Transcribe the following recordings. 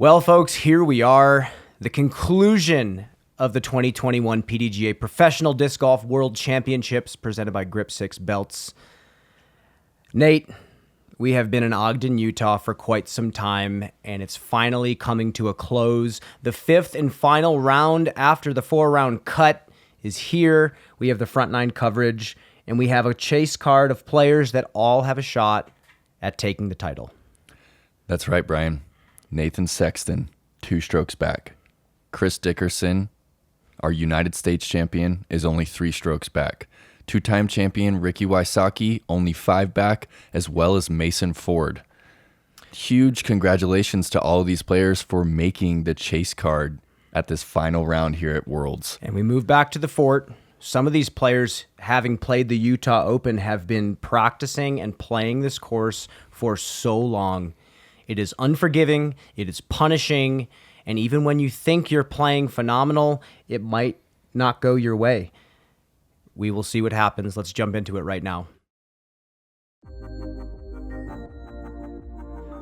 Well, folks, here we are, the conclusion of the 2021 PDGA Professional Disc Golf World Championships presented by Grip 6 Belts. Nate, we have been in Ogden, Utah for quite some time, and it's finally coming to a close. The fifth and final round after the four-round cut is here. We have the front nine coverage, and we have a chase card of players that all have a shot at taking the title. That's right, Brian. Nathan Sexton, 2 strokes back. Chris Dickerson, our United States champion, is only 3 strokes back. 2-time champion Ricky Wysocki, only 5 back, as well as Mason Ford. Huge congratulations to all of these players for making the chase card at this final round here at Worlds. And we move back to the fort. Some of these players, having played the Utah Open, have been practicing and playing this course for so long. It is unforgiving, it is punishing, and even when you think you're playing phenomenal, it might not go your way. We will see what happens. Let's jump into it right now.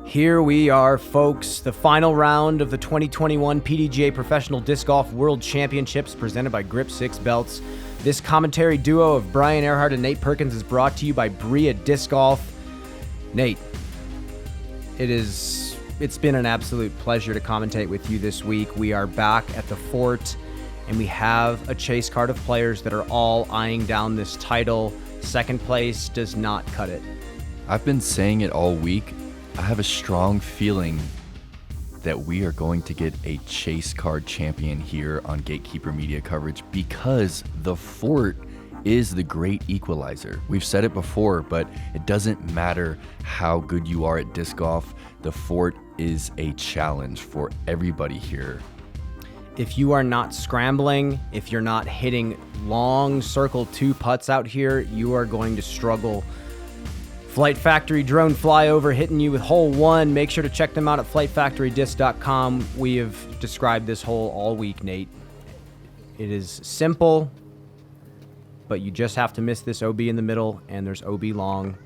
Here we are, folks, the final round of the 2021 PDGA Professional Disc Golf World Championships presented by Grip 6 Belts. This commentary duo of Brian Earhart and Nate Perkins is brought to you by Bria Disc Golf. Nate, it's been an absolute pleasure to commentate with you this week. We are back at the fort, and we have a chase card of players that are all eyeing down this title. Second place does not cut it. I've been saying it all week. I have a strong feeling that we are going to get a chase card champion here on Gatekeeper Media Coverage because the fort is the great equalizer. We've said it before, but it doesn't matter how good you are at disc golf. The fort is a challenge for everybody here. If you are not scrambling, if you're not hitting long circle 2 putts out here, you are going to struggle. Flight Factory drone flyover hitting you with hole 1. Make sure to check them out at flightfactorydisc.com. We have described this hole all week, Nate. It is simple, but you just have to miss this OB in the middle, and there's OB long.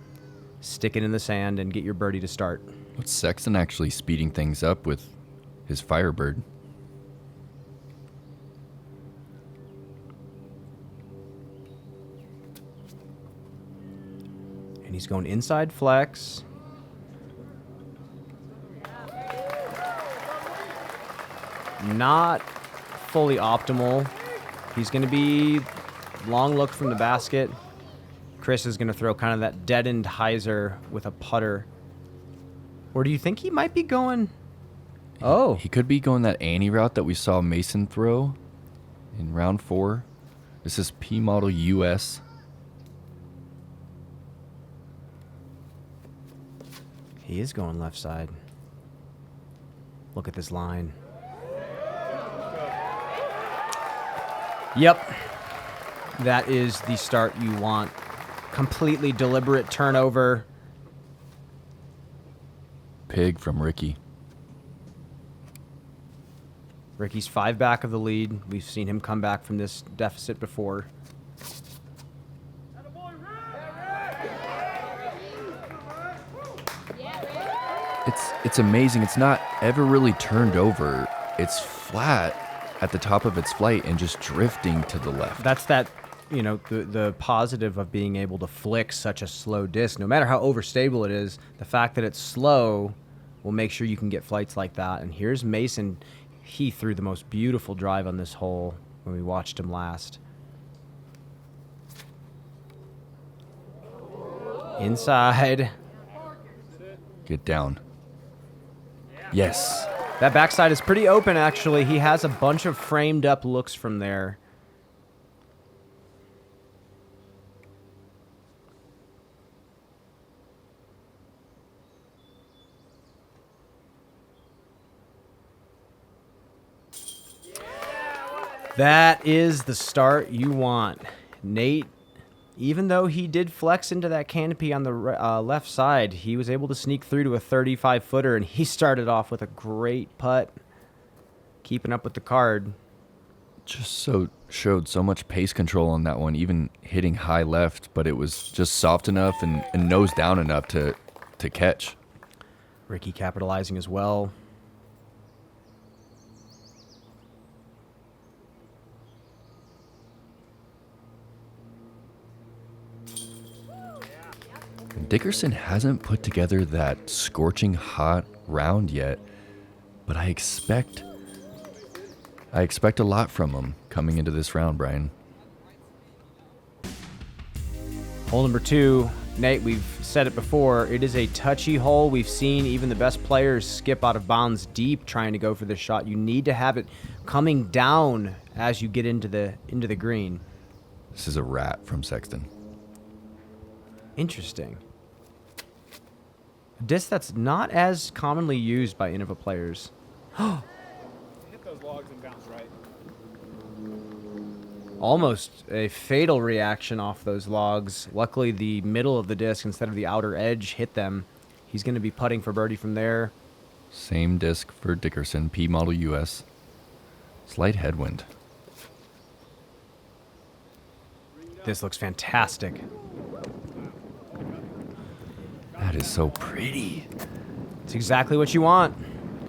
Stick it in the sand and get your birdie to start. What's Sexton actually speeding things up with his Firebird? And he's going inside flex. Not fully optimal. He's going to be long look from the basket. Chris is going to throw kind of that deadened hyzer with a putter. Or do you think he might be going? Oh. He could be going that Annie route that we saw Mason throw in round 4. This is P Model US. He is going left side. Look at this line. Yep. That is the start you want. Completely deliberate turnover. Pig from Ricky. Ricky's 5 back of the lead. We've seen him come back from this deficit before. It's amazing. It's not ever really turned over. It's flat at the top of its flight and just drifting to the left. That's that, the positive of being able to flick such a slow disc. No matter how overstable it is, the fact that it's slow will make sure you can get flights like that. And here's Mason. He threw the most beautiful drive on this hole when we watched him last. Inside. Get down. Yes. That backside is pretty open, actually. He has a bunch of framed up looks from there. That is the start you want. Nate, even though he did flex into that canopy on the left side, he was able to sneak through to a 35-footer, and he started off with a great putt, keeping up with the card. Just showed so much pace control on that one, even hitting high left, but it was just soft enough and nose down enough to catch. Ricky capitalizing as well. Dickerson hasn't put together that scorching hot round yet, but I expect a lot from him coming into this round, Brian. Hole number 2, Nate, we've said it before, it is a touchy hole. We've seen even the best players skip out of bounds deep trying to go for this shot. You need to have it coming down as you get into the green. This is a rat from Sexton. Interesting. A disc that's not as commonly used by Innova players. Hit those logs and bounce right. Almost a fatal reaction off those logs. Luckily, the middle of the disc instead of the outer edge hit them. He's going to be putting for birdie from there. Same disc for Dickerson, P Model US. Slight headwind. This looks fantastic. That is so pretty. It's exactly what you want.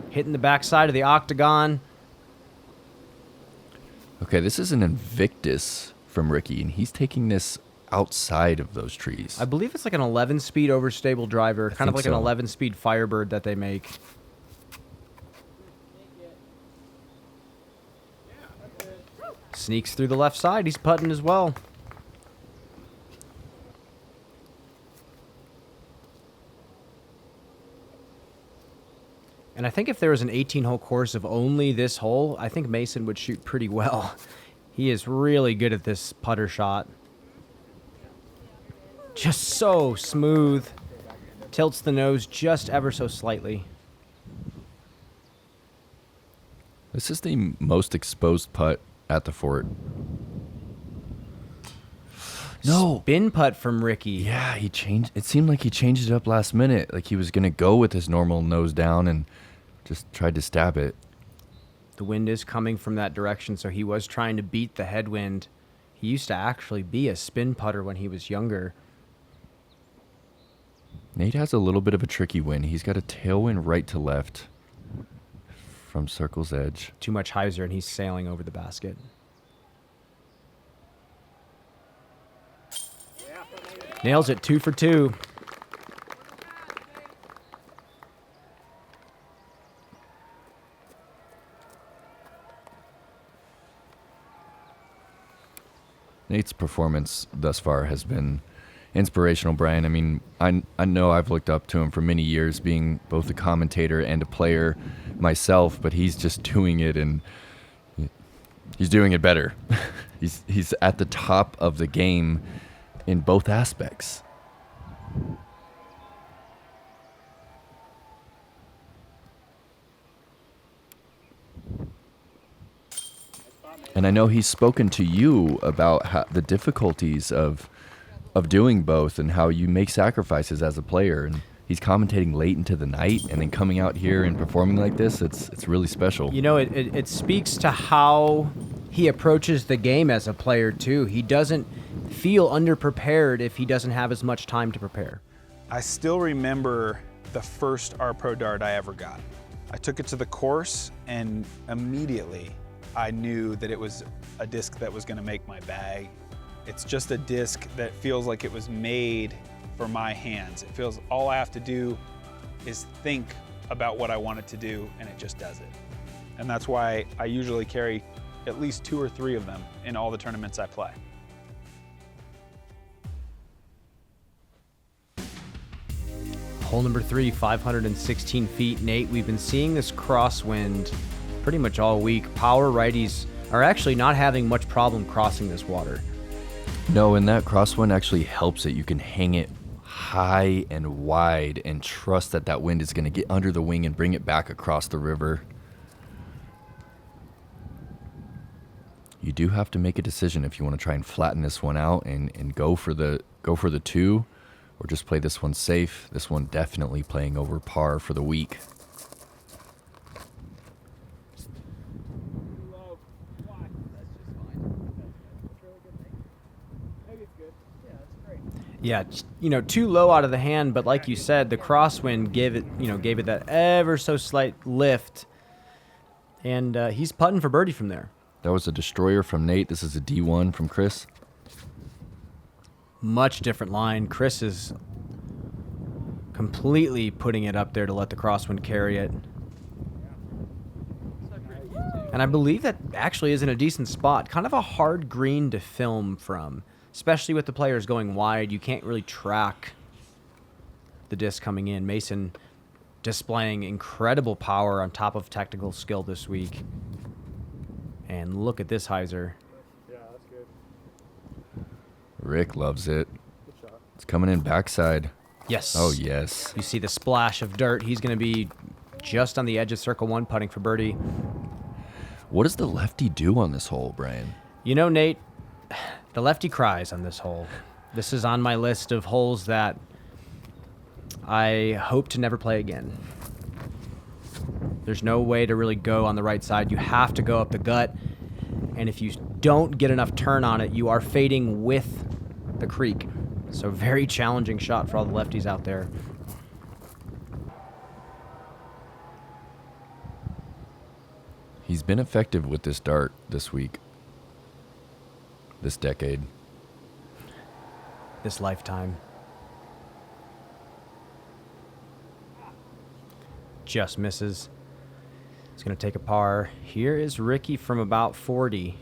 Hitting the backside of the octagon. Okay, this is an Invictus from Ricky, and he's taking this outside of those trees. I believe it's like an 11-speed overstable driver, kind of like think an so. 11-speed Firebird that they make. Sneaks through the left side. He's putting as well. And I think if there was an 18-hole course of only this hole, I think Mason would shoot pretty well. He is really good at this putter shot. Just so smooth. Tilts the nose just ever so slightly. This is the most exposed putt at the fort. No. Spin putt from Ricky. Yeah, he changed. It seemed like he changed it up last minute. Like he was going to go with his normal nose down and just tried to stab it. The wind is coming from that direction, so he was trying to beat the headwind. He used to actually be a spin putter when he was younger. Nate has a little bit of a tricky wind. He's got a tailwind right to left from circle's edge. Too much hyzer, and he's sailing over the basket. Nails it, 2 for 2. Nate's performance thus far has been inspirational, Brian. I mean, I know I've looked up to him for many years, being both a commentator and a player myself, but he's just doing it, and he's doing it better. He's at the top of the game in both aspects. And I know he's spoken to you about how, the difficulties of doing both and how you make sacrifices as a player. And he's commentating late into the night and then coming out here and performing like this. It's really special. You know, it speaks to how he approaches the game as a player, too. He doesn't feel underprepared if he doesn't have as much time to prepare. I still remember the first R Pro dart I ever got. I took it to the course and immediately I knew that it was a disc that was going to make my bag. It's just a disc that feels like it was made for my hands. It feels all I have to do is think about what I want it to do, and it just does it. And that's why I usually carry at least 2 or 3 of them in all the tournaments I play. Hole number 3, 516 feet. Nate, we've been seeing this crosswind pretty much all week. Power righties are actually not having much problem crossing this water. No, and that crosswind actually helps it. You can hang it high and wide and trust that that wind is going to get under the wing and bring it back across the river. You do have to make a decision if you want to try and flatten this one out and go for the 2, or just play this one safe. This one definitely playing over par for the week. Yeah, you know, too low out of the hand, but like you said, the crosswind gave it that ever so slight lift, and he's putting for birdie from there. That was a destroyer from Nate. This is a D1 from Chris. Much different line. Chris is completely putting it up there to let the crosswind carry it. And I believe that actually is in a decent spot. Kind of a hard green to film from, especially with the players going wide. You can't really track the disc coming in. Mason displaying incredible power on top of technical skill this week. And look at this hyzer. Yeah, that's good. Rick loves it. Good shot. It's coming in backside. Yes. Oh, yes. You see the splash of dirt. He's going to be just on the edge of circle one, putting for birdie. What does the lefty do on this hole, Brian? You know, Nate, the lefty cries on this hole. This is on my list of holes that I hope to never play again. There's no way to really go on the right side. You have to go up the gut. And if you don't get enough turn on it, you are fading with the creek. So very challenging shot for all the lefties out there. He's been effective with this dart this week. This decade. This lifetime. Just misses. He's going to take a par. Here is Ricky from about 40.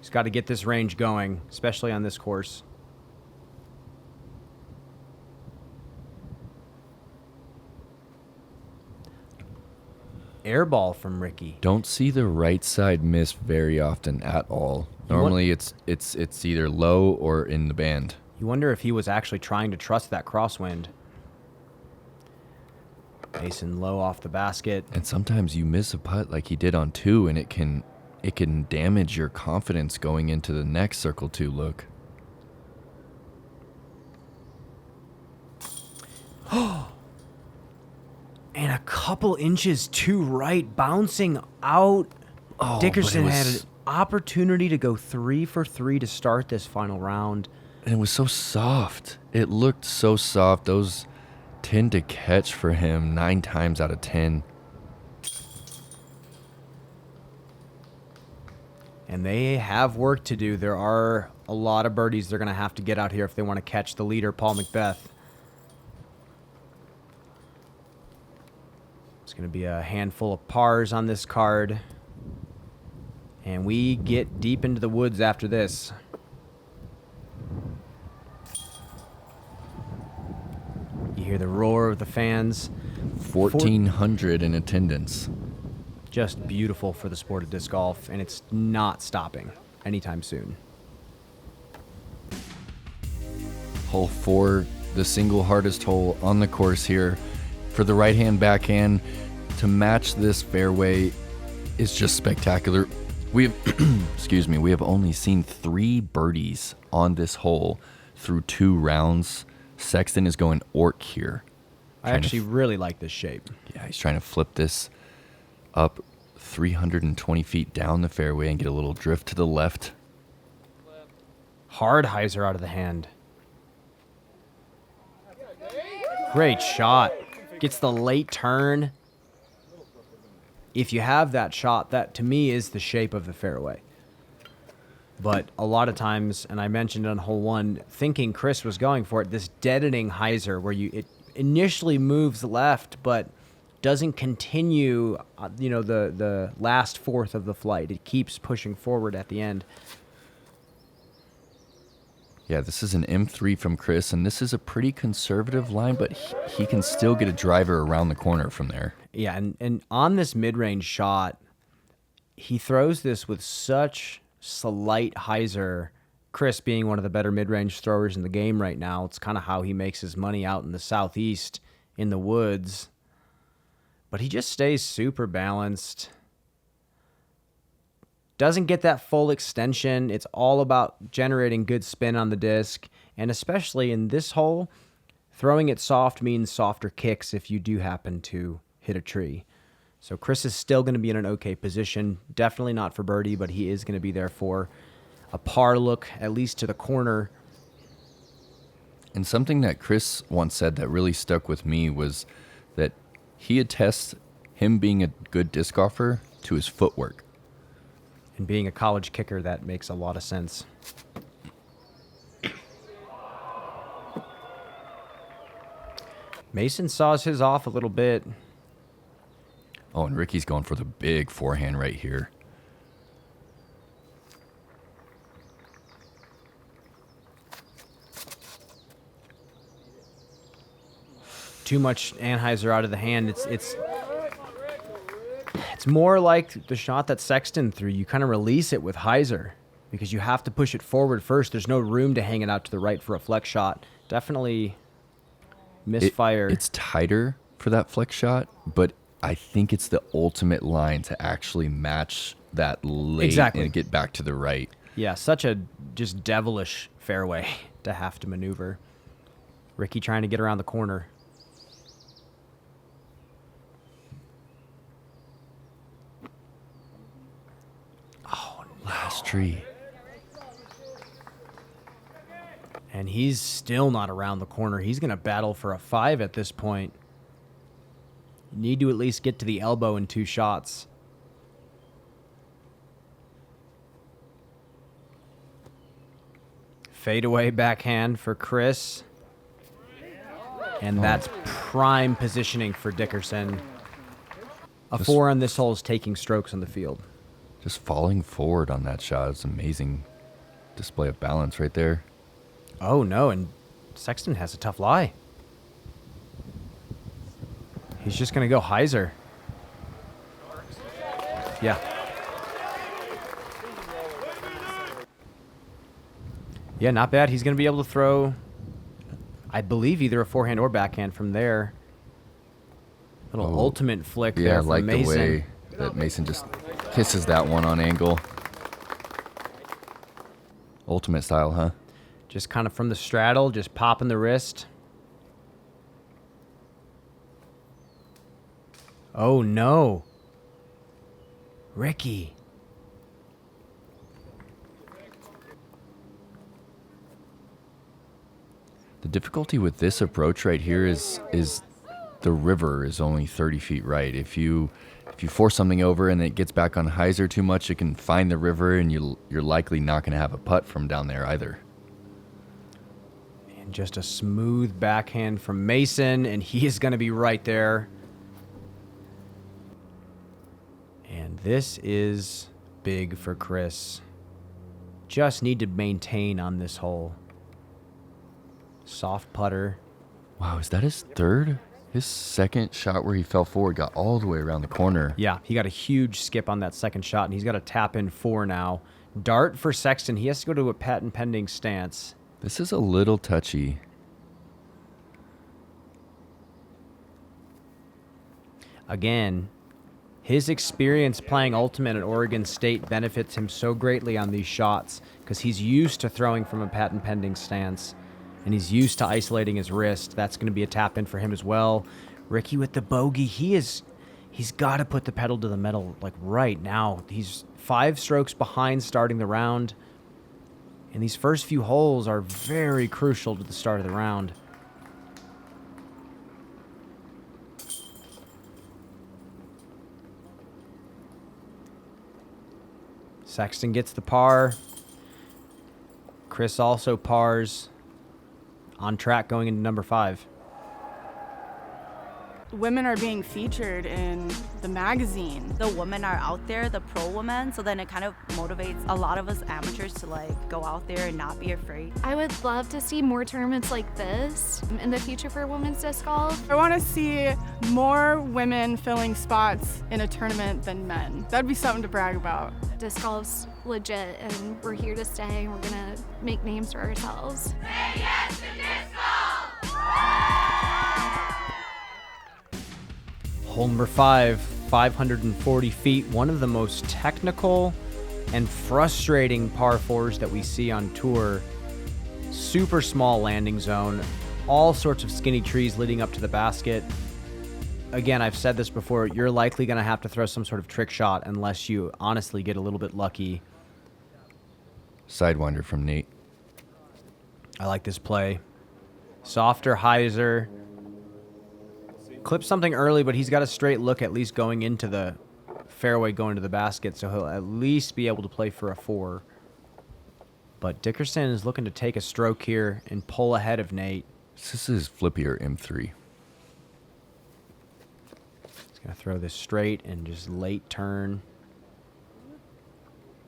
He's got to get this range going, especially on this course. Air ball from Ricky. Don't see the right side miss very often at all. Normally it's either low or in the band. You wonder if he was actually trying to trust that crosswind. Mason low off the basket. And sometimes you miss a putt like he did on 2 and it can damage your confidence going into the next circle 2 look. And a couple inches to right, bouncing out. Oh, Dickerson but it had was- an opportunity to go 3 for 3 to start this final round. And it was so soft. It looked so soft. Those tend to catch for him 9 times out of 10. And they have work to do. There are a lot of birdies they're going to have to get out here if they want to catch the leader, Paul Macbeth. It's going to be a handful of pars on this card. And we get deep into the woods after this. You hear the roar of the fans. 1,400 in attendance. Just beautiful for the sport of disc golf, and it's not stopping anytime soon. Hole 4, the single hardest hole on the course here. For the right-hand backhand, to match this fairway is just spectacular. We have, we have only seen 3 birdies on this hole through 2 rounds. Sexton is going orc here. I actually really like this shape. Yeah, he's trying to flip this up 320 feet down the fairway and get a little drift to the left. Hard hyzer out of the hand. Great shot. Gets the late turn. If you have that shot, that to me is the shape of the fairway. But a lot of times, and I mentioned on hole 1, thinking Chris was going for it, this deadening hyzer where it initially moves left, but doesn't continue, the last fourth of the flight. It keeps pushing forward at the end. Yeah, this is an M3 from Chris, and this is a pretty conservative line, but he can still get a driver around the corner from there. Yeah, and on this mid-range shot, he throws this with such slight hyzer. Chris being one of the better mid-range throwers in the game right now, it's kind of how he makes his money out in the southeast in the woods. But he just stays super balanced. Doesn't get that full extension. It's all about generating good spin on the disc. And especially in this hole, throwing it soft means softer kicks if you do happen to hit a tree. So Chris is still going to be in an okay position. Definitely not for birdie, but he is going to be there for a par look, at least to the corner. And something that Chris once said that really stuck with me was that he attests him being a good disc golfer to his footwork. And being a college kicker, that makes a lot of sense. Mason saws his off a little bit. Oh, and Ricky's going for the big forehand right here. Too much Anheuser out of the hand. It's more like the shot that Sexton threw. You kind of release it with Heiser because you have to push it forward first. There's no room to hang it out to the right for a flex shot. Definitely misfire. It's tighter for that flex shot, but I think it's the ultimate line to actually match that late and get back to the right. Yeah, such a just devilish fairway to have to maneuver. Ricky trying to get around the corner. Oh, no. Last tree. And he's still not around the corner. He's going to battle for a 5 at this point. You need to at least get to the elbow in 2 shots. Fadeaway backhand for Chris. And that's prime positioning for Dickerson. A 4 on this hole is taking strokes on the field. Just falling forward on that shot. It's amazing display of balance right there. Oh, no, and Sexton has a tough lie. He's just going to go Heiser. Yeah. Yeah, not bad. He's going to be able to throw, I believe, either a forehand or backhand from there. Little ultimate flick there from Mason. Yeah, I like the way that Mason just kisses that one on angle. Ultimate style, huh? Just kind of from the straddle, just popping the wrist. Oh, no. Ricky. The difficulty with this approach right here is the river is only 30 feet right. If you force something over and it gets back on Heiser too much, it can find the river, and you're likely not going to have a putt from down there either. And just a smooth backhand from Mason, and he is going to be right there. And this is big for Chris. Just need to maintain on this hole. Soft putter. Wow, is that his third? His second shot where he fell forward got all the way around the corner. Yeah, he got a huge skip on that second shot, and he's got to tap in 4 now. Dart for Sexton. He has to go to a patent pending stance. This is a little touchy. Again, his experience playing Ultimate at Oregon State benefits him so greatly on these shots because he's used to throwing from a patent pending stance, and he's used to isolating his wrist. That's going to be a tap in for him as well. Ricky with the bogey. He's got to put the pedal to the metal like right now. He's 5 strokes behind starting the round, and these first few holes are very crucial to the start of the round. Sexton gets the par. Chris also pars. On track going into number 5. Women are being featured in the magazine. The women are out there, the pro women, so then it kind of motivates a lot of us amateurs to like go out there and not be afraid. I would love to see more tournaments like this in the future for women's disc golf. I want to see more women filling spots in a tournament than men. That'd be something to brag about. Disc golf's legit, and we're here to stay, and we're gonna make names for ourselves. Say yes to disc golf! Hole number 5, 540 feet. One of the most technical and frustrating par 4s that we see on tour. Super small landing zone. All sorts of skinny trees leading up to the basket. Again, I've said this before, you're likely going to have to throw some sort of trick shot unless you honestly get a little bit lucky. Sidewinder from Nate. I like this play. Softer Heiser. Clip something early, but he's got a straight look at least going into the fairway, going to the basket, so he'll at least be able to play for a 4. But Dickerson is looking to take a stroke here and pull ahead of Nate. This is Flippy or M3. Gonna throw this straight and just late turn.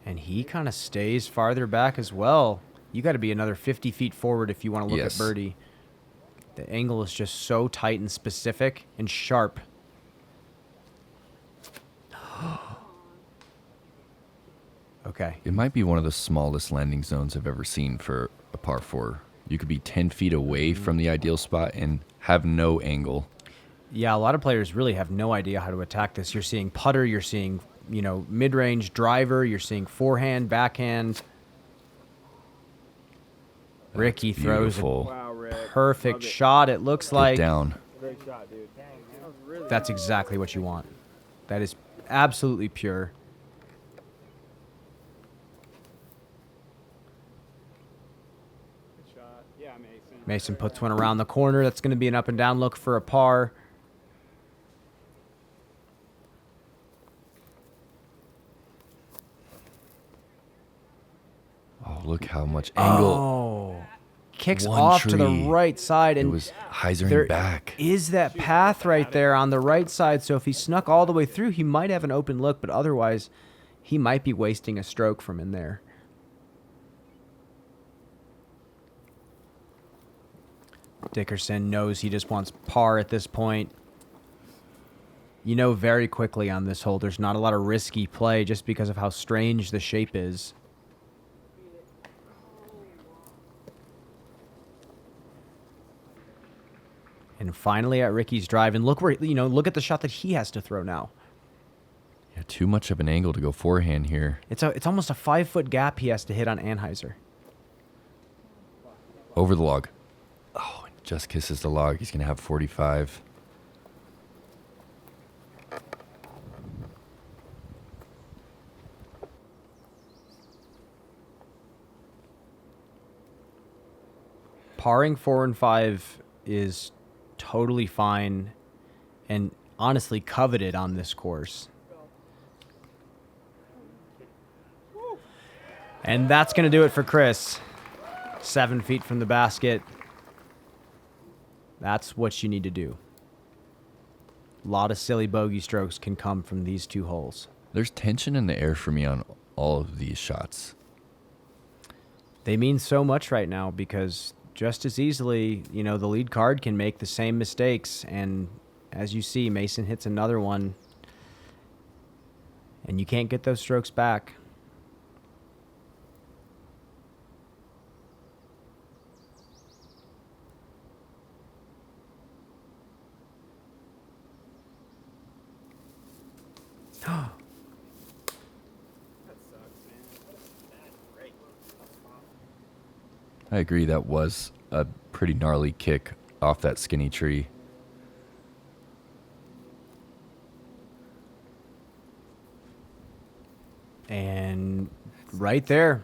And he kind of stays farther back as well. You got to be another 50 feet forward if you want to look at birdie. The angle is just so tight and specific and sharp. Okay. It might be one of the smallest landing zones I've ever seen for a par 4. You could be 10 feet away from the ideal spot and have no angle. Yeah, a lot of players really have no idea how to attack this. You're seeing putter, you're seeing, mid-range driver, you're seeing forehand, backhand. Ricky throws a perfect shot. It looks like down. That's exactly what you want. That is absolutely pure. Mason puts one around the corner. That's going to be an up and down look for a par. Oh, look how much angle. Oh, kicks One off to the tree. right side. And It was hyzering there back. is that path right there on the right side. So if he snuck all the way through, he might have an open look, but otherwise he might be wasting a stroke from in there. Dickerson knows he just wants par at this point. You know very quickly on this hole there's not a lot of risky play just because of how strange the shape is. And finally at Ricky's drive, and look where, look at the shot that he has to throw now. Yeah, too much of an angle to go forehand here. It's almost a 5-foot gap he has to hit on Anheuser. Over the log. Oh, and just kisses the log. He's going to have 45. Parring 4 and 5 is totally fine and honestly coveted on this course. And that's going to do it for Chris. 7 feet from the basket. That's what you need to do. A lot of silly bogey strokes can come from these two holes. There's tension in the air for me on all of these shots. They mean so much right now because just as easily, the lead card can make the same mistakes. And as you see, Mason hits another one. And you can't get those strokes back. I agree. That was a pretty gnarly kick off that skinny tree. And right there.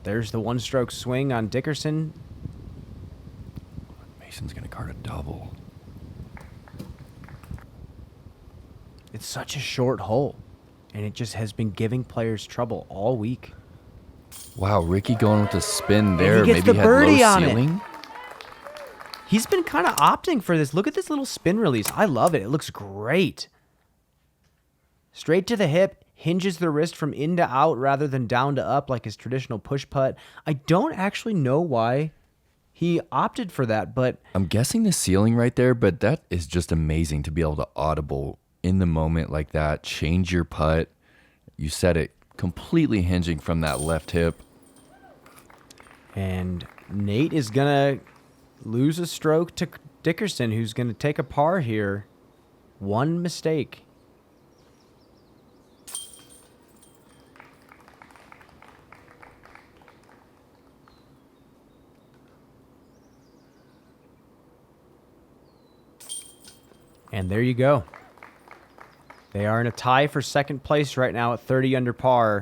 There's the one-stroke swing on Dickerson. Mason's going to card a double. It's such a short hole, and it just has been giving players trouble all week. Wow, Ricky going with the spin there. he gets Maybe the had birdie low on it. ceiling. He's been kind of opting for this. Look at this little spin release. I love it. It looks great. Straight to the hip, hinges the wrist from in to out rather than down to up like his traditional push putt. I don't actually know why he opted for that, but I'm guessing the ceiling right there, but that is just amazing to be able to audible in the moment like that, change your putt. You said it, completely hinging from that left hip. And Nate is going to lose a stroke to Dickerson, who's going to take a par here. One mistake. And there you go. They are in a tie for second place right now at 30 under par.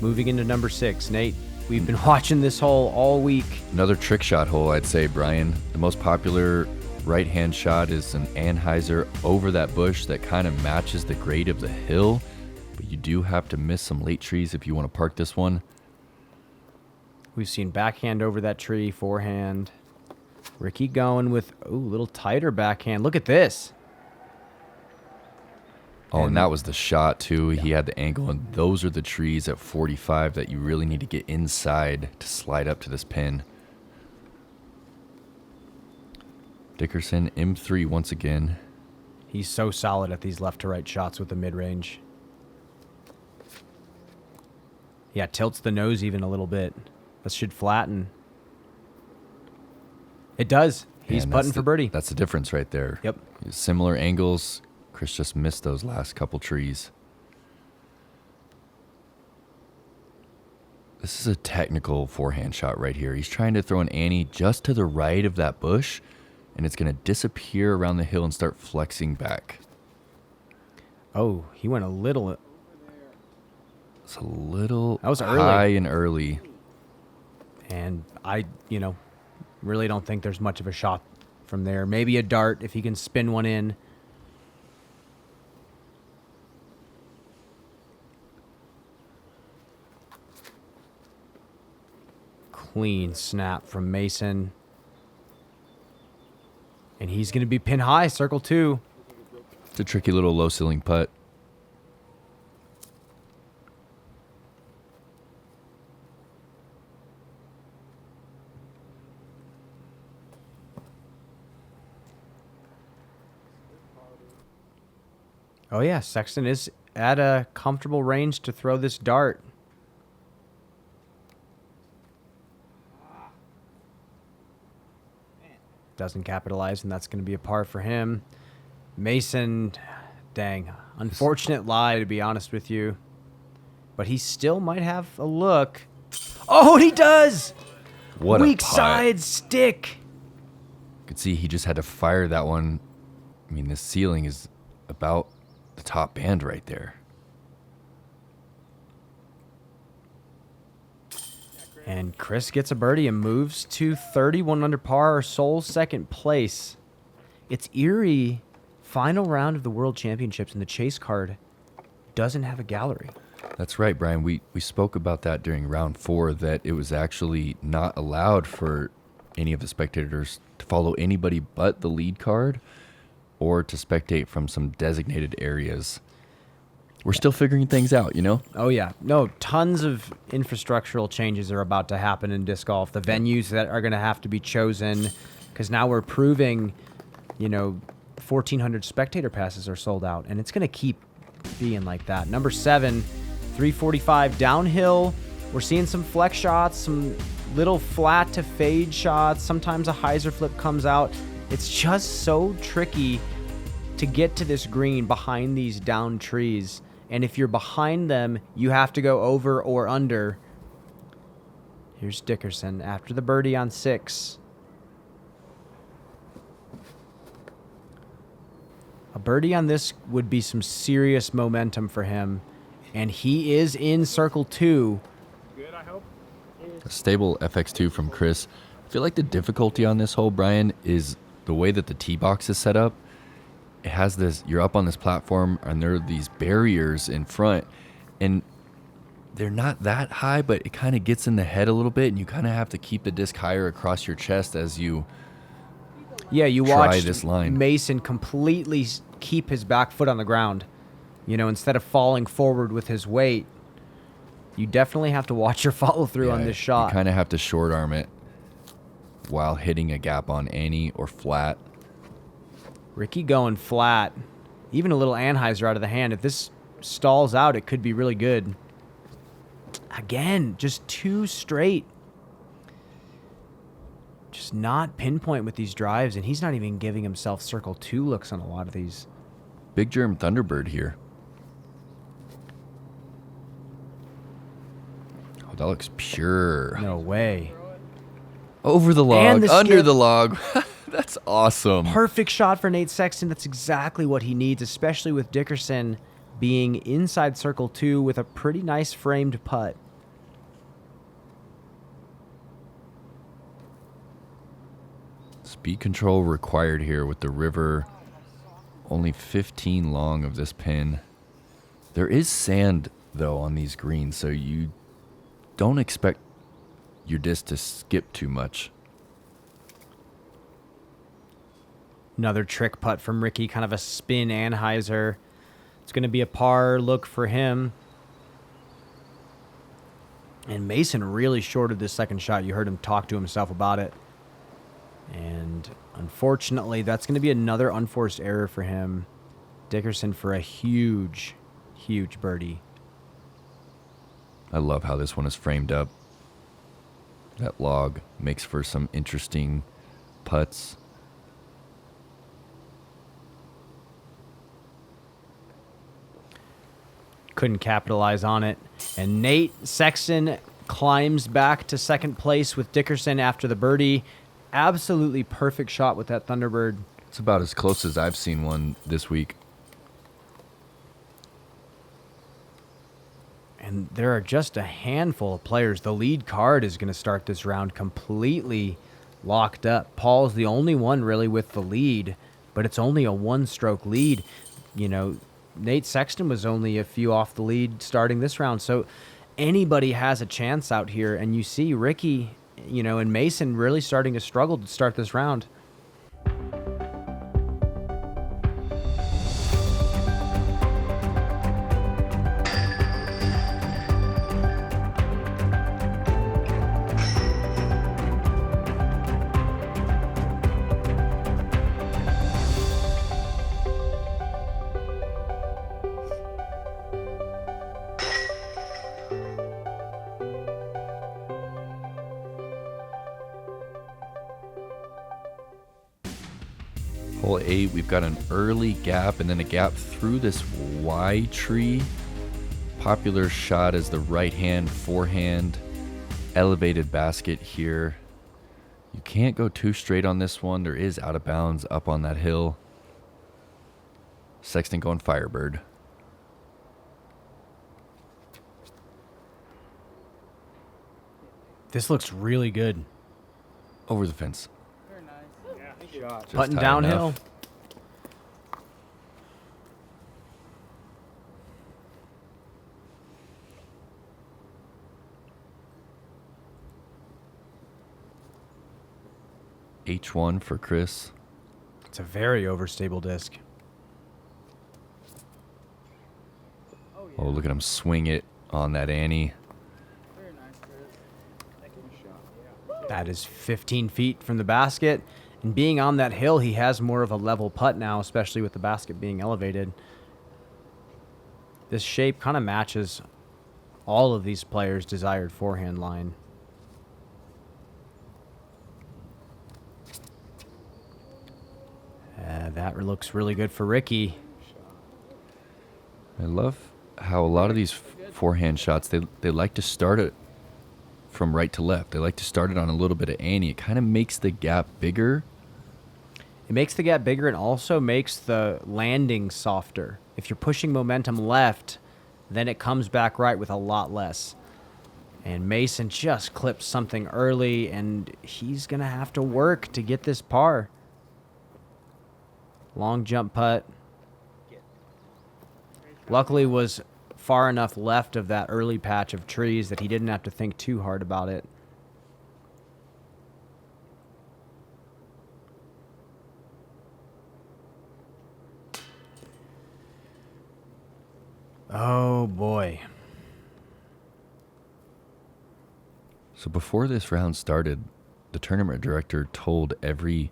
Moving into number 6. Nate, we've been watching this hole all week. Another trick shot hole, I'd say, Brian. The most popular right-hand shot is an Anheuser over that bush that kind of matches the grade of the hill. But you do have to miss some late trees if you want to park this one. We've seen backhand over that tree, forehand. Ricky going with, a little tighter backhand. Look at this. Oh, and that was the shot, too. He had the angle, and those are the trees at 45 that you really need to get inside to slide up to this pin. Dickerson, M3 once again. He's so solid at these left to right shots with the mid-range. Yeah, tilts the nose even a little bit. That should flatten. It does. He's putting for birdie. That's the difference right there. Yep. Similar angles. Chris just missed those last couple trees. This is a technical forehand shot right here. He's trying to throw an ante just to the right of that bush, and it's going to disappear around the hill and start flexing back. Oh, he went a little. It's a little That was high early. and early. And I, really don't think there's much of a shot from there. Maybe a dart if he can spin one in. Clean snap from Mason. And he's going to be pin high, circle 2. It's a tricky little low ceiling putt. Oh, yeah, Sexton is at a comfortable range to throw this dart. Doesn't capitalize, and that's going to be a par for him. Mason, dang, unfortunate lie, to be honest with you. But he still might have a look. Oh, he does! What Weak a putt. side stick. You could see he just had to fire that one. I mean, this ceiling is about the top band right there. And Chris gets a birdie and moves to 31 under par, sole second place. It's eerie. Final round of the World Championships, and the chase card doesn't have a gallery. That's right, Brian. We spoke about that during round 4, that it was actually not allowed for any of the spectators to follow anybody but the lead card or to spectate from some designated areas. We're still figuring things out, Oh, yeah. No, tons of infrastructural changes are about to happen in disc golf. The venues that are going to have to be chosen, because now we're proving, 1,400 spectator passes are sold out, and it's going to keep being like that. Number 7, 345 downhill. We're seeing some flex shots, some little flat to fade shots. Sometimes a hyzer flip comes out. It's just so tricky to get to this green behind these down trees. And if you're behind them, you have to go over or under. Here's Dickerson after the birdie on 6. A birdie on this would be some serious momentum for him. And he is in circle 2. A stable FX2 from Chris. I feel like the difficulty on this hole, Brian, is the way that the tee box is set up. It has this, you're up on this platform, and there are these barriers in front, and they're not that high, but it kind of gets in the head a little bit, and you kind of have to keep the disc higher across your chest as you you try watched this line. Mason completely keep his back foot on the ground. Instead of falling forward with his weight, you definitely have to watch your follow through on this shot. You kind of have to short arm it while hitting a gap on ante or flat. Ricky going flat. Even a little Anheuser out of the hand. If this stalls out, it could be really good. Again, just 2 straight. Just not pinpoint with these drives, and he's not even giving himself circle 2 looks on a lot of these. Big Germ Thunderbird here. Oh, that looks pure. No way. Over the And log, the under skip. the log. That's awesome. Perfect shot for Nate Sexton. That's exactly what he needs, especially with Dickerson being inside circle 2 with a pretty nice framed putt. Speed control required here with the river. Only 15 long of this pin. There is sand, though, on these greens, so you don't expect your disc to skip too much. Another trick putt from Ricky, kind of a spin Anheuser. It's going to be a par look for him. And Mason really shorted this second shot. You heard him talk to himself about it. And unfortunately, that's going to be another unforced error for him. Dickerson for a huge, huge birdie. I love how this one is framed up. That log makes for some interesting putts. Couldn't capitalize on it. And Nate Sexton climbs back to second place with Dickerson after the birdie. Absolutely perfect shot with that Thunderbird. It's about as close as I've seen one this week. And there are just a handful of players. The lead card is going to start this round completely locked up. Paul's the only one really with the lead, but it's only a one-stroke lead. You know, Nate Sexton was only a few off the lead starting this round. So anybody has a chance out here. And you see Ricky, you know, and Mason really starting to struggle to start this round. Hole 8, we've got an early gap and then a gap through this Y tree. Popular shot is the right-hand forehand elevated basket here. You can't go too straight on this one. There is out of bounds up on that hill. Sexton going Firebird. This looks really good. Over the fence. Just Putting high downhill. enough. H1 for Chris. It's a very overstable disc. Oh, look at him swing it on that Annie. That is 15 feet from the basket. And being on that hill, he has more of a level putt now, especially with the basket being elevated. This shape kind of matches all of these players' desired forehand line. That looks really good for Ricky. I love how a lot of these forehand shots, they like to start it from right to left. They like to start it on a little bit of Annie. It kind of makes the gap bigger. It makes the gap bigger and also makes the landing softer. If you're pushing momentum left, then it comes back right with a lot less. And Mason just clipped something early, and he's going to have to work to get this par. Long jump putt. Luckily was far enough left of that early patch of trees that he didn't have to think too hard about it. Oh boy. So before this round started, the tournament director told every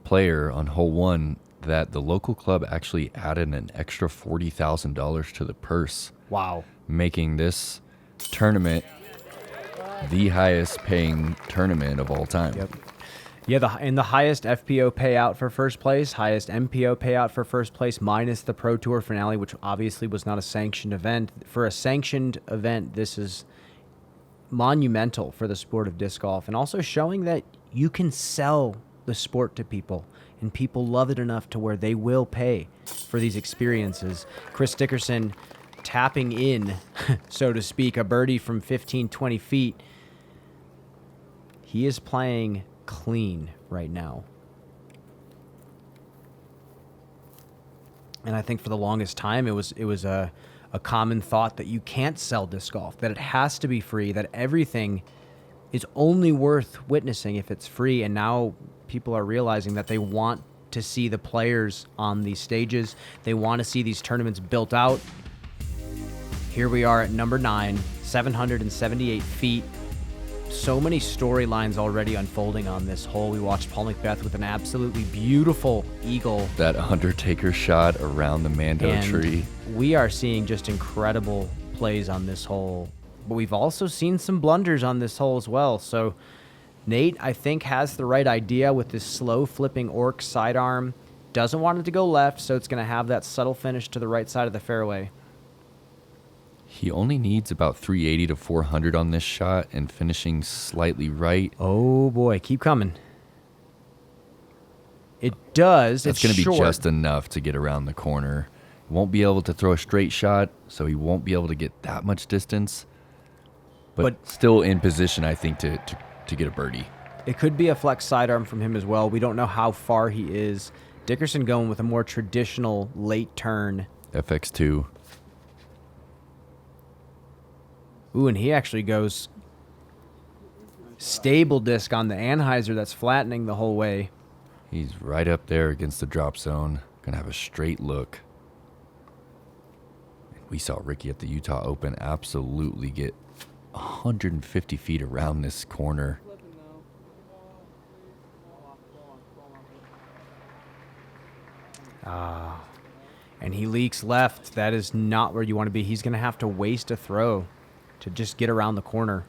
player on hole 1 that the local club actually added an extra $40,000 to the purse. Wow. Making this tournament the highest paying tournament of all time. Yep. Yeah, and the highest FPO payout for first place, highest MPO payout for first place, minus the Pro Tour finale, which obviously was not a sanctioned event. For a sanctioned event, this is monumental for the sport of disc golf, and also showing that you can sell the sport to people, and people love it enough to where they will pay for these experiences. Chris Dickerson tapping in, so to speak, a birdie from 15, 20 feet. He is playing clean right now. And I think for the longest time, it was a common thought that you can't sell disc golf, that it has to be free, that everything is only worth witnessing if it's free. And now people are realizing that they want to see the players on these stages. They want to see these tournaments built out. Here we are at number 9, 778 feet. So many storylines already unfolding on this hole. We watched Paul Macbeth with an absolutely beautiful eagle. That Undertaker shot around the Mando And tree. we are seeing just incredible plays on this hole. But we've also seen some blunders on this hole as well. So Nate, I think, has the right idea with this slow flipping Orc sidearm. Doesn't want it to go left, so it's going to have that subtle finish to the right side of the fairway. He only needs about 380 to 400 on this shot and finishing slightly right. Oh boy, keep coming. It does. That's going to be just enough to get around the corner. He won't be able to throw a straight shot, so he won't be able to get that much distance. But still in position, I think, to get a birdie. It could be a flex sidearm from him as well. We don't know how far he is. Dickerson going with a more traditional late turn. FX2. Ooh, and he actually goes stable disc on the Anheuser that's flattening the whole way. He's right up there against the drop zone. Gonna have a straight look. We saw Ricky at the Utah Open absolutely get 150 feet around this corner. And he leaks left. That is not where you want to be. He's going to have to waste a throw to just get around the corner.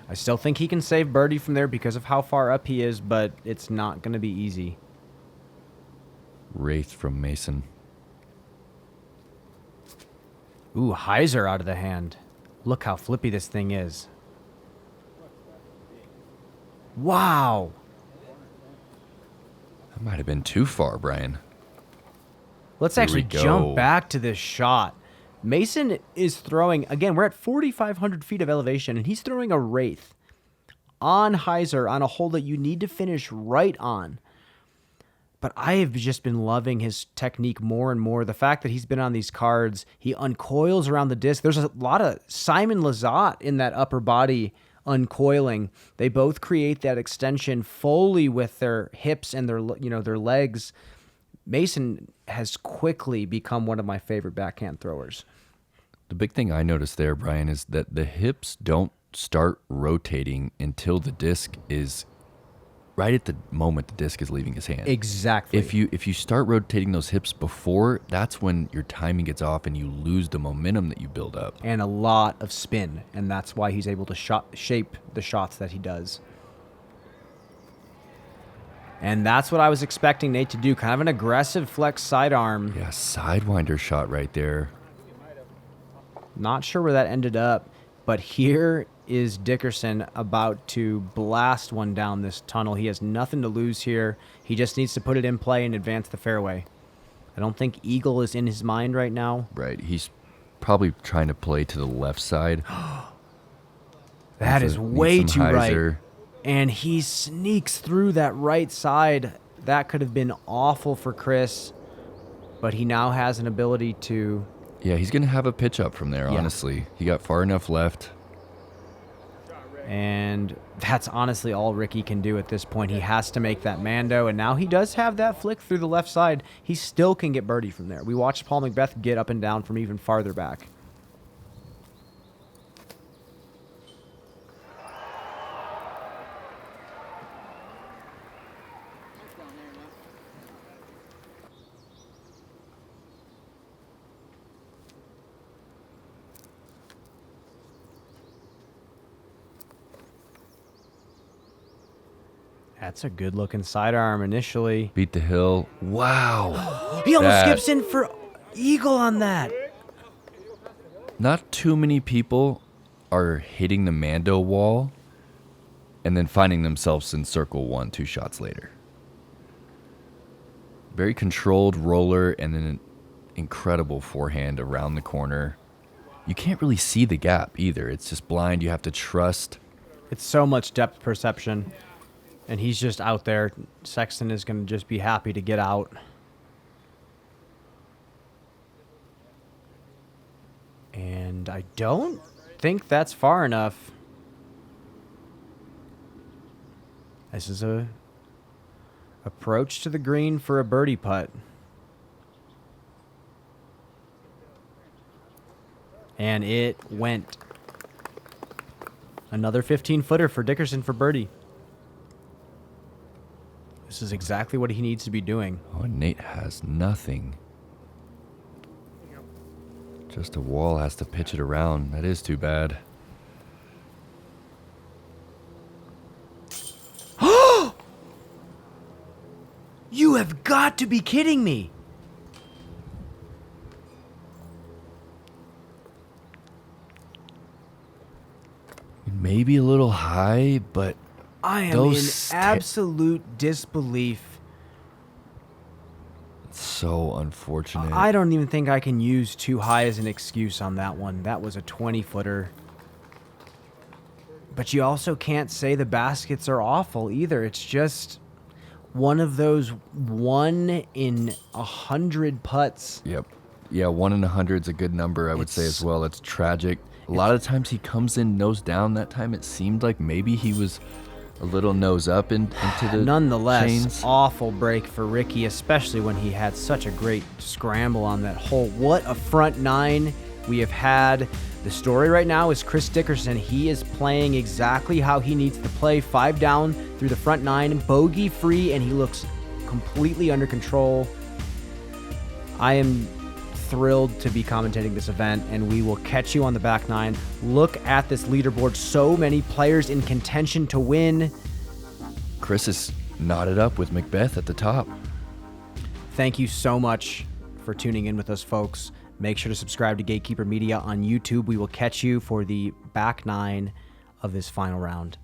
I still think he can save birdie from there because of how far up he is, but it's not going to be easy. Wraith from Mason. Ooh, Heiser out of the hand. Look how flippy this thing is. Wow. That might have been too far, Brian. Let's Here actually we go. jump back to this shot. Mason is throwing, again, we're at 4,500 feet of elevation, and he's throwing a Wraith on Heiser on a hole that you need to finish right on. But I have just been loving his technique more and more. The fact that he's been on these cards, he uncoils around the disc. There's a lot of Simon Lizotte in that upper body uncoiling. They both create that extension fully with their hips and their legs. Mason has quickly become one of my favorite backhand throwers. The big thing I noticed there, Brian, is that the hips don't start rotating until the disc is right at the moment the disc is leaving his hand. Exactly. If you start rotating those hips before, that's when your timing gets off and you lose the momentum that you build up. And a lot of spin, and that's why he's able to shape the shots that he does. And that's what I was expecting Nate to do, kind of an aggressive flex sidearm. Yeah, sidewinder shot right there. Not sure where that ended up, but here is Dickerson about to blast one down this tunnel. He has nothing to lose here. He just needs to put it in play and advance the fairway. I don't think Eagle is in his mind right now. Right, he's probably trying to play to the left side. That is way too right. Heiser. And he sneaks through that right side. That could have been awful for Chris, but he now has an ability to... Yeah, he's going to have a pitch up from there, Yeah. honestly. He got far enough left. And that's honestly all Ricky can do at this point. He has to make that Mando, and now he does have that flick through the left side. He still can get birdie from there. We watched Paul Macbeth get up and down from even farther back. That's a good-looking sidearm initially. Beat the hill. Wow. He almost That- skips in for Eagle on that. Not too many people are hitting the Mando wall and then finding themselves in circle 1 2 shots later. Very controlled roller and then an incredible forehand around the corner. You can't really see the gap either. It's just blind. You have to trust. It's so much depth perception. And he's just out there. Sexton is going to just be happy to get out. And I don't think that's far enough. This is a approach to the green for a birdie putt. And it went. Another 15-footer for Dickerson for birdie. This is exactly what he needs to be doing. Oh, Nate has nothing. Just a wall, has to pitch it around. That is too bad. You have got to be kidding me. Maybe a little high, but I am in absolute disbelief. So unfortunate. I don't even think I can use too high as an excuse on that one. That was a 20-footer. But you also can't say the baskets are awful either. It's just one of those 1 in 100 putts. Yep. Yeah, 1 in 100 is a good number, I would say as well. It's tragic. A lot of times he comes in nose down. That time it seemed like maybe he was a little nose up into the Nonetheless, chains. Awful break for Ricky, especially when he had such a great scramble on that hole. What a front nine we have had. The story right now is Chris Dickerson. He is playing exactly how he needs to play. 5 down through the front nine, bogey free, and he looks completely under control. I am thrilled to be commentating this event, and we will catch you on the back nine. Look at this leaderboard. So many players in contention to win. Chris is knotted up with Macbeth at the top. Thank you so much for tuning in with us, folks. Make sure to subscribe to Gatekeeper Media on YouTube. We will catch you for the back nine of this final round.